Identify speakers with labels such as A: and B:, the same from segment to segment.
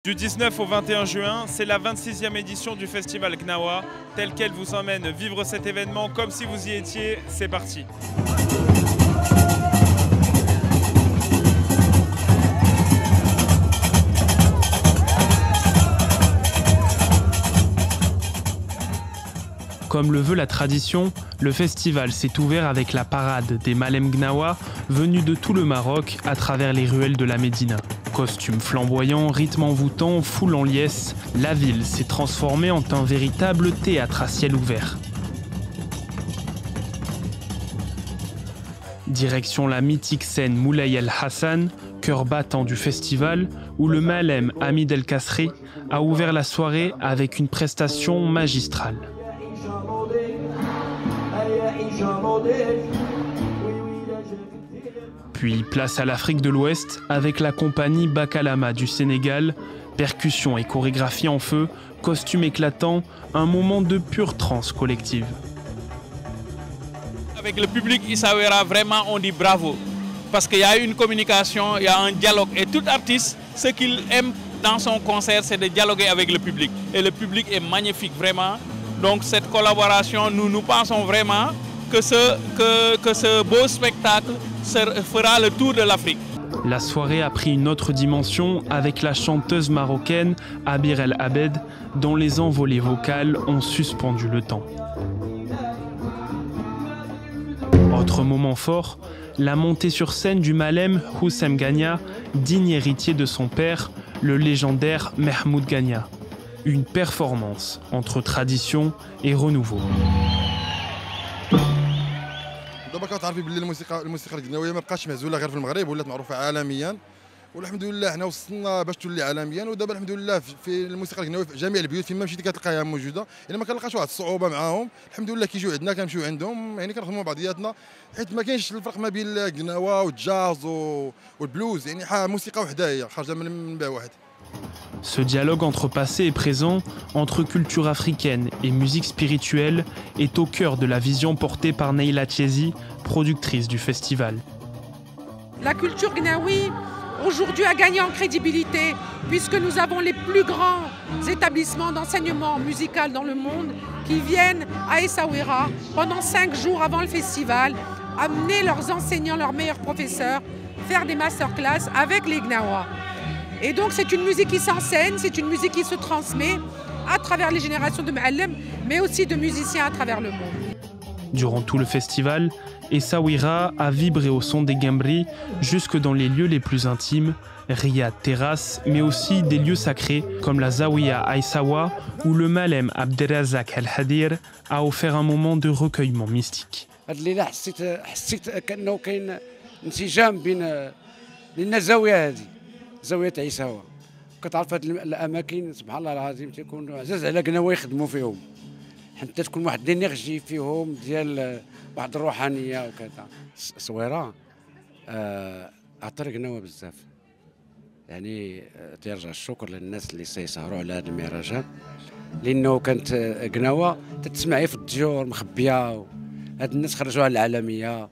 A: Du 19 au 21 juin, c'est la 26e édition du festival Gnawa. Tel qu'elle vous emmène vivre cet événement comme si vous y étiez. C'est parti. Comme le veut la tradition, le festival s'est ouvert avec la parade des Malem Gnawa venus de tout le Maroc à travers les ruelles de la Médina. Costumes flamboyants, rythme envoûtant, foule en liesse, la ville s'est transformée en un véritable théâtre à ciel ouvert. Direction la mythique scène Moulay El Hassan, cœur battant du festival, où le Malem Hamid El Kasri a ouvert la soirée avec une prestation magistrale. Puis place à l'Afrique de l'Ouest avec la compagnie Bakalama du Sénégal, percussions et chorégraphie en feu, costumes éclatants, un moment de pure transe collective.
B: Avec le public Essaouira, vraiment on dit bravo, parce qu'il y a une communication, il y a un dialogue, et tout artiste, ce qu'il aime dans son concert, c'est de dialoguer avec le public. Et le public est magnifique, vraiment. Donc cette collaboration, nous pensons vraiment que ce beau spectacle fera le tour de l'Afrique.
A: La soirée a pris une autre dimension avec la chanteuse marocaine Abir El Abed, dont les envolées vocales ont suspendu le temps. Autre moment fort, la montée sur scène du Malem Houssem Gagna, digne héritier de son père, le légendaire Mahmoud Gagna. Une performance entre tradition et renouveau.
C: دابا كتعرفي باللي الموسيقى القناويه ما بقاش معزوله غير في المغرب، ولات معروفه عالميا، والحمد لله حنا وصلنا باش تولي عالميا. ودابا الحمد لله في الموسيقى القناويه في جميع البيوت فين ما مشيتي كتلقاها موجوده. الا ما كنلقاش واحد الصعوبه معاهم الحمد لله كيجيو عندنا كنمشيو عندهم، يعني كنخدموا بعضياتنا، حيت ما كاينش الفرق ما بين القناوه والجاز والبلوز، يعني موسيقى وحده هي خارجه من منبع واحد.
A: Ce dialogue entre passé et présent, entre culture africaine et musique spirituelle, est au cœur de la vision portée par Neila Chezi, productrice du festival.
D: La culture gnawi aujourd'hui a gagné en crédibilité puisque nous avons les plus grands établissements d'enseignement musical dans le monde qui viennent à Essaouira pendant 5 jours avant le festival, amener leurs enseignants, leurs meilleurs professeurs, faire des masterclass avec les Gnawa. Et donc c'est une musique qui s'enseigne, c'est une musique qui se transmet à travers les générations de Ma'allem, mais aussi de musiciens à travers le monde.
A: Durant tout le festival, Essaouira a vibré au son des Gambri jusque dans les lieux les plus intimes, riad, terrasses, mais aussi des lieux sacrés comme la Zawiya à Essaouira où le Malem Abderrazak El Hadir a offert un moment de recueillement mystique.
E: زاوية عيساوة كتعرف هاد الأماكن سبحان الله العظيم تيكون عزاز على قناوة يخدموا فيهم حتى تكون واحد الانرجي فيهم ديال واحد الروحانية وكذا. صويرة عطر قناوة بزاف، يعني تيرجع الشكر للناس اللي سيسهروا على هذا المهرجان، لأنه كانت قناوة تتسمعي في الديور مخبية، هاد الناس خرجوها للعالمية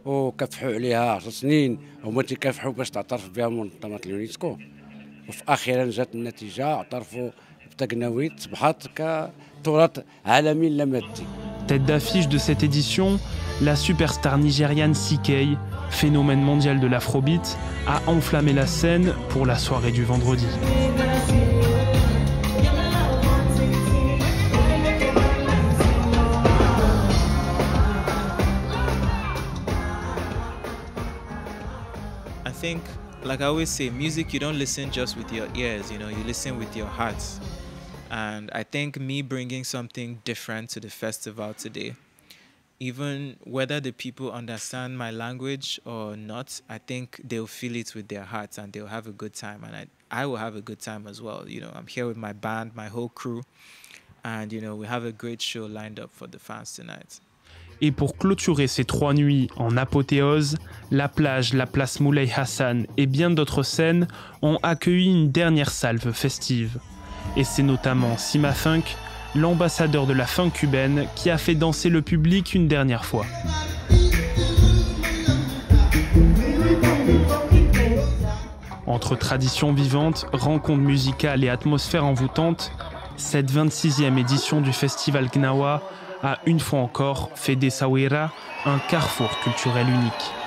E: وكافحوا عليها 10 سنين، هما تيكافحوا باش تعترف بها منظمة اليونسكو، وفي أخيرا جات النتيجة اعترفوا بتقناوي تصبحت كتراث عالمي لا مادي.
A: Tête d'affiche de cette édition, la superstar nigériane CKay, phénomène mondial de l'afrobeat, a enflammé la scène pour la soirée du vendredi.
F: I think, like I always say, music you don't listen just with your ears, you listen with your hearts. And I think me bringing something different to the festival today, even whether the people understand my language or not, I think they'll feel it with their hearts and they'll have a good time. And I will have a good time as well. I'm here with my band, my whole crew, and we have a great show lined up for the fans tonight.
A: Et pour clôturer ces 3 nuits en apothéose, la plage, la place Moulay Hassan et bien d'autres scènes ont accueilli une dernière salve festive. Et c'est notamment Sima Funk, l'ambassadeur de la funk cubaine, qui a fait danser le public une dernière fois. Entre traditions vivantes, rencontres musicales et atmosphère envoûtante, cette 26e édition du Festival Gnawa a une fois encore fait d'Essaouira un carrefour culturel unique.